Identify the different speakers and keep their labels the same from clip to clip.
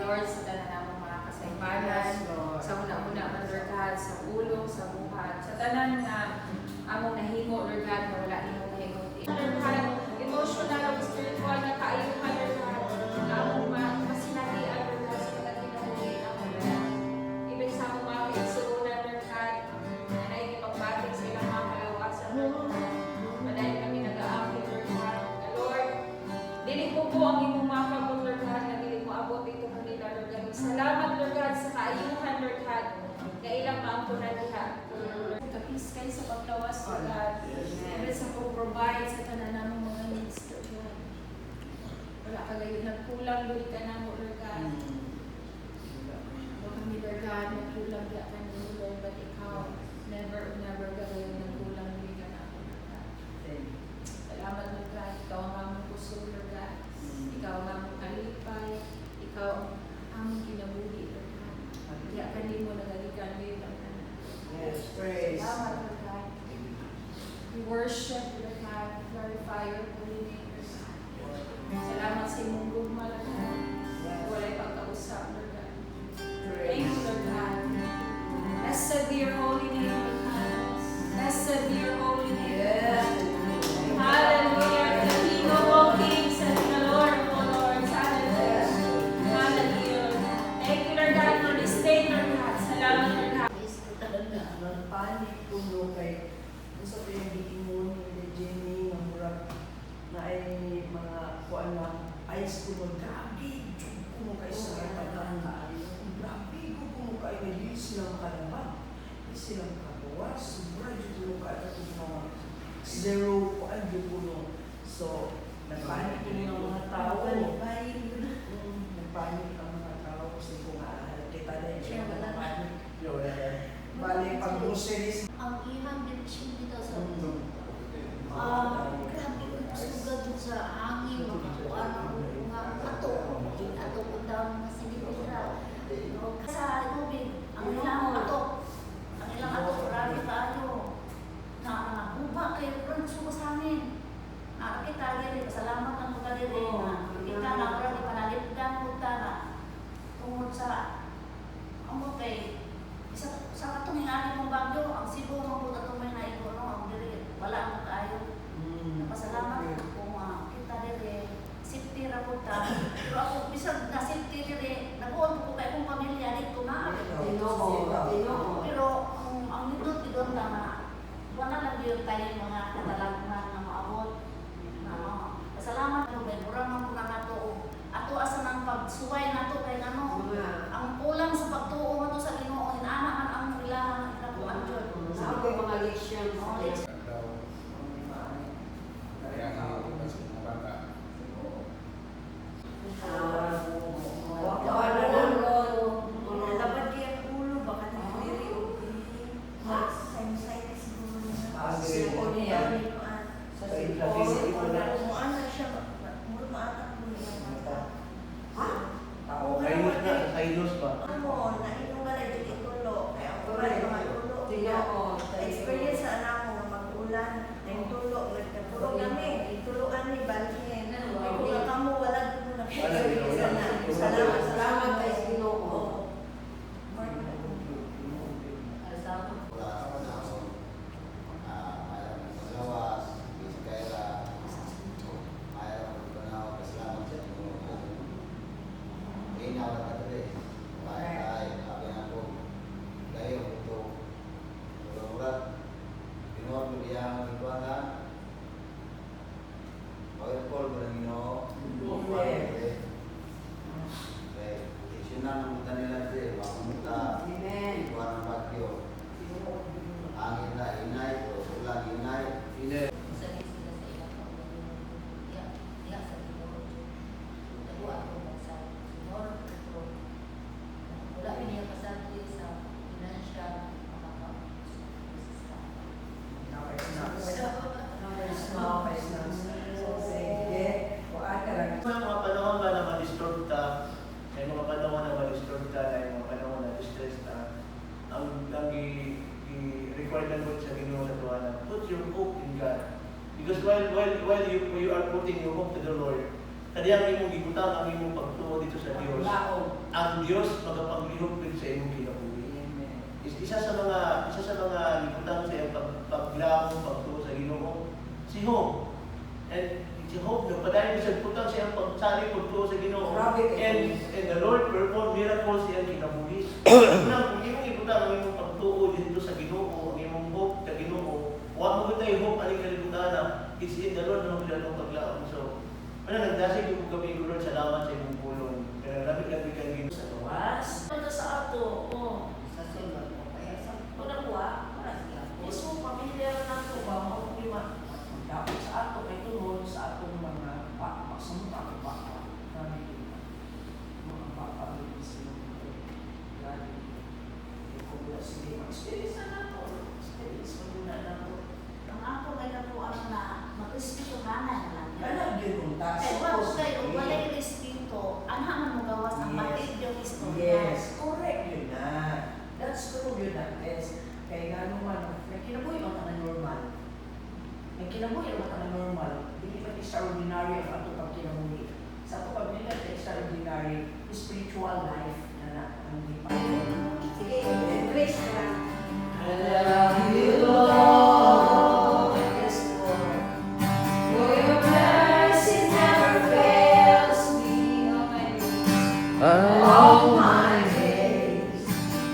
Speaker 1: Lord, sa tanan namong mga kasaypanan, sa una-una man, Lord God, sa ulo, sa buhat, sa tanan na among nahimo, Lord God, na wala nimo kahimuti. Lord God, emotional, spiritual na kaayuhan, Lord God, na among masinatian, Lord God, sa mga kinabuhi among Lord God. Ibig sa among mga kaigsuunan, Lord God, na naikipagbatik sa ilang mga kalawasan, Lord God. Madayon kami nag-aamay, Lord God. Na Lord, dili ko po ang imong mga kabot, Lord God, na dili mo abot dito kanila, Lord God. Salamat, Lord God, sa kaayuhan, Lord God, na ilang maampunan diha. Kapis kayo sa paglawas, Lord God. Amen. Sa pag-provide sa tanan namong mga needs, Lord God. Wala ka gayon nagkulang, Lord ka na mo, Lord God. Huwag kami, Lord God, nagkulang diha ka nimo, Lord, but ikaw, never ka gayon nagkulang, Lord ka na mo, Lord God. Salamat, Lord God. Ikaw ang among puso, Lord God. Ikaw ang among kalipay. Ikaw ang among kinabuhi, Lord God. Diya ka nimo nagalikan, Lord God.
Speaker 2: Yes, praise.
Speaker 1: Salamat, Lord God. We worship, Lord God. Glorify your holy name, Lord God. Salamat sa imong gugma, Lord God. Walay pagkausap, Lord God. Thank you, Lord God. Blessed be your holy name, Lord God. Blessed be your holy name.
Speaker 2: Yes.
Speaker 1: Hallelujah. The King of all kings and the Lord of all lords. Hallelujah. Hallelujah. Thank you, Lord God, for this day, Lord God. Salamat, Lord God.
Speaker 2: Panik puno kay gusto ko yung giingon ni Jenny ng murag na ay mga kuan na ice kuno grabe kuno kay sa pagkaan na grabe kuno kay hindi sila makalabang hindi sila makabawas sobra kuno kay mga zero kuan kuno so nagpanik ng mga tao nagpanik ang mga tao kasi kung kita na siya nagpanik bali pag-groceries.
Speaker 3: Ang ihang direksyon dito sa grabe ko sugad sa hangin, mga ato punta mga sinipira. Sa tubig, ang ilang ato, grabe tayo. Nabuba kayo, friends ko sa amin. Nakakita diri, pasalamat ang mga diri na kita na grabe panalipdan ko na tungod sa kay sa katong hinali mong bagyo, ang Cebu mong puta itong may naigo, ang diri, wala ang tayo. Napasalamat kung kita diri, safety ra po ta. Pero ako, bisag na safety diri, nag-uon ko kay kong pamilya dito na. Pero ang nindot doon na, wala lang yun tayo mga katalagman na maabot. Pasalamat ko, may murang ang muna nato. Ato asa ng pagsuway nato kay ano, ang kulang sa pagtuo mo to sa Ginoo, inaaman ang kailangan ng ikabuan Diyos.
Speaker 2: Sa ako mga leksyon.
Speaker 4: Experience sa anak mo mag-ulan, yung tulog, nagtulog kami, tulugan ni Balhin. Kung kamu wala mo na salamat kay Ginoo.
Speaker 5: Mga panahon ba na ma-disturb ka, may mga panahon na ma-disturb ka, may mga panahon na distress ka, ang i-require lang sa Ginoo sa tuwa na put your hope in God. Because while you are putting your hope to the Lord, kadiyang imong gibutang ang imong pagtuo dito sa Dios. ang Dios magapaglihok din sa imong kinabuhi. Isa sa mga liputan sa iyang paglamong pagtuo sa Ginoo, si Hope. And si Hope nagpadayon sa liputan sa iyang pagsali pagtuo sa Ginoo. And the Lord performed miracles sa iyang kinabuhi. Kung imong liputan ang imong pagtuo dito sa Ginoo, ang imong hope sa Ginoo, wa mo tay hope ani kalibutan. It's in the Lord na magdalong paglaom. So, nagdasig yung kami Lord, salamat sa imong pulong. Kaya labig-labig kang Ginoo sa
Speaker 2: Was, ito sa ato,
Speaker 3: Sa sunod mo. Kaya sa
Speaker 2: pagkakuha,
Speaker 3: para siya.
Speaker 2: mismo pamilya na ito ba, makukulima. Dapat sa ato, kay tulong sa atong mga pagsamuta, baka. Grabe yun. Mga baka, sila mga grabe. Kung wala sila, mag-experience na nato. Experience, maguna nato.
Speaker 3: Ang ako kay nakuha na mag-espiritu kanan lang.
Speaker 2: Alam yun yung taas.
Speaker 3: Eh, wala kayo, wala yung espiritu, anhaman mo gawas ang
Speaker 2: Yes.
Speaker 3: batid yung istorya.
Speaker 2: Yes, correct yun na. That's true yun na, Tess. Kaya nga naman, nagkinabuhi ang mga normal. Nagkinabuhi ang mga normal. Hindi pa extraordinary ang ato pag kinabuhi. Sa ato pag nila extraordinary spiritual life na ang hindi pa.
Speaker 4: Sige, grace na lang.
Speaker 2: I love you, Lord. Yes, Lord.
Speaker 1: For your mercy never fails me.
Speaker 2: All my days,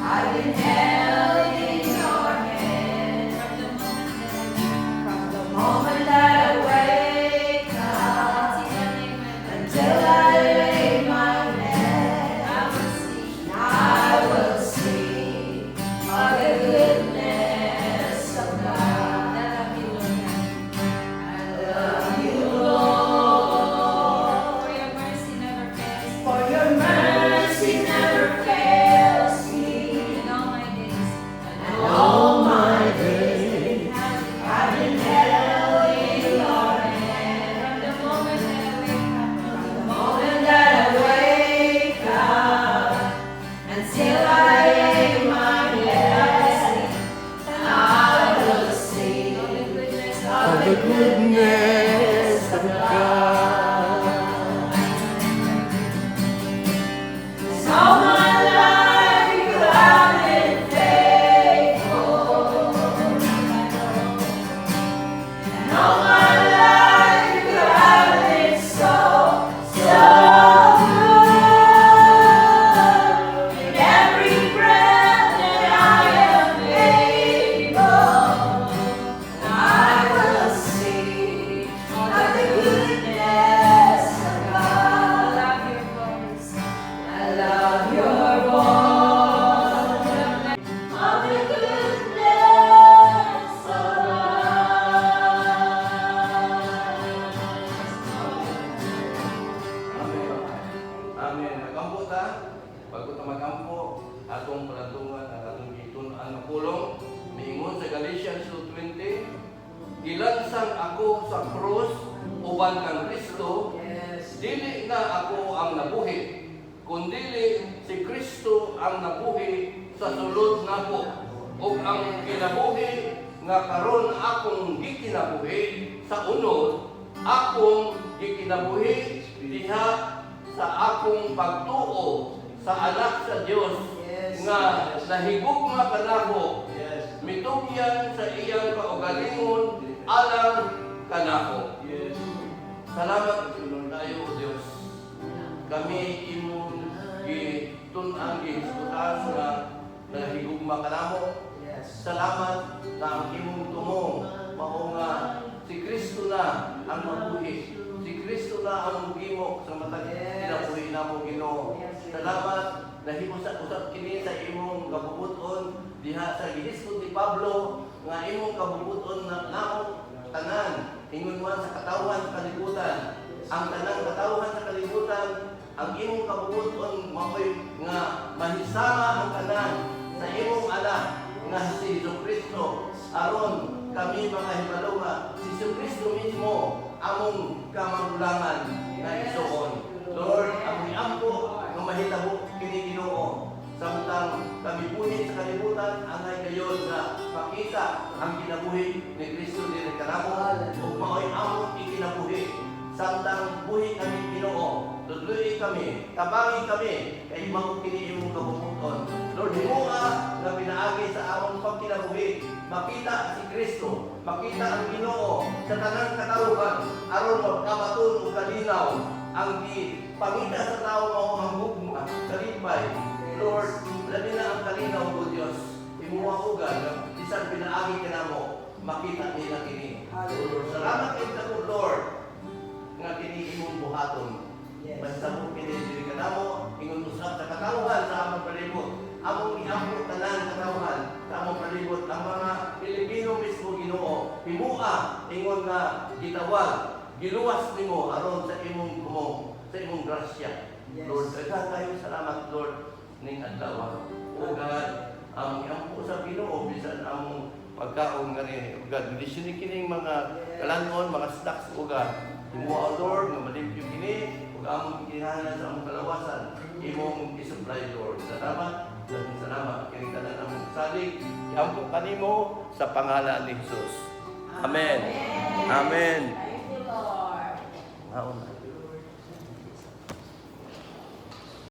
Speaker 1: I've been held in your hand
Speaker 4: From the
Speaker 1: moment that I wake up until I lay my head. I will sing of the goodness of God. I love you, Lord. For your mercy never fails. For your mercy never fails me. In all my days. And all my days. I've been held in your hand. From the moment that I wake up. From the moment that I wake up. Until I lay my head. I will sing of the goodness of God. All my life you have been faithful. And all my life you have been so good. In every breath that I am able, I will sing of the goodness of God. I love your voice. Of the goodness of
Speaker 6: Amen. Nagampo ta. Pagod na magampo, atong palatungan ang atong gitunan na pulong. Miingon sa Galatians 2:20, gilansang ako sa krus uban kang Kristo,
Speaker 2: Yes.
Speaker 6: dili na ako ang nabuhi, kundili si Kristo ang nabuhi sa sulod nako. Ug ang kinabuhi nga karon akong gikinabuhi sa unod, akong gikinabuhi diha sa akong pagtuo sa anak sa Dios
Speaker 2: Yes.
Speaker 6: nga nahigugma kanako,
Speaker 5: Yes.
Speaker 6: mitugyan sa iyang kaugalingon alang kanako.
Speaker 5: Yes.
Speaker 6: Salamat tayo, O Diyos. Kami imong gitun-ang gihisgutan nga nahigugma kanamo.
Speaker 2: Yes.
Speaker 6: Salamat na ang imong tumong mao nga si Kristo na ang mabuhi. Si Kristo na ang mugimo sa matag
Speaker 2: Yes.
Speaker 6: kinabuhi namo Ginoo.
Speaker 2: Yes.
Speaker 6: Salamat dahil usap kini sa imong kabubuton diha sa gihisgot ni Pablo nga imong kabubuton na namo tanan ingon man sa katawan sa kalibutan. Ang tanang katawan sa kalibutan, ang imong kabubuton maoy nga mahisama ang tanan sa imong anak nga si Jesucristo aron kami mga hibalo nga si Jesucristo mismo among kamagulangan nga isuon. Lord, ang ampo nga mahitabo kini Ginoo samtang kami punit sa kalibutan angay kayo nga makita ang kinabuhi ni Kristo diri kanamo ug maoy among ikinabuhi samtang buhi kami Ginoo. Tudloy kami tabangi kami kay imong kini imong kabubuton. Lord, himuha nga pinaagi sa among pagkinabuhi, makita si Kristo, makita ang Ginoo sa tanang katawhan aron magkamatun ug kalinaw ang pangita sa tao mao ang gugma kalipay. Lord, labi na ang kalinaw o Dios. Himuha ugan nga bisan pinaagi kanamo makita nila kini. Lord, salamat kay Dako Lord nga kini imong buhaton.
Speaker 2: Yes.
Speaker 6: Basta mo pinili ka na mo, ingon usap sa katawhan sa among palibot. Among iampo tanan katawhan sa among palibot. Ang mga Pilipino mismo Ginoo, himua ingon nga gitawag, giluwas nimo aron sa imong kumong, sa imong grasya.
Speaker 2: Yes.
Speaker 6: Lord, daghan tayo salamat Lord ning adlaw. O God, ang iampo sa Ginoo bisan among pagkaon nga rin. O God, lisinin kining mga kalanon, mga snacks o God. Himua Lord nga malimpyo kini ug among kinahanglan sa among kalawasan imong i-supply Lord. Salamat kini tanan among salig iampo kanimo sa pangalan ni Jesus. Amen. Amen.
Speaker 3: Thank you, Lord.
Speaker 6: Amen.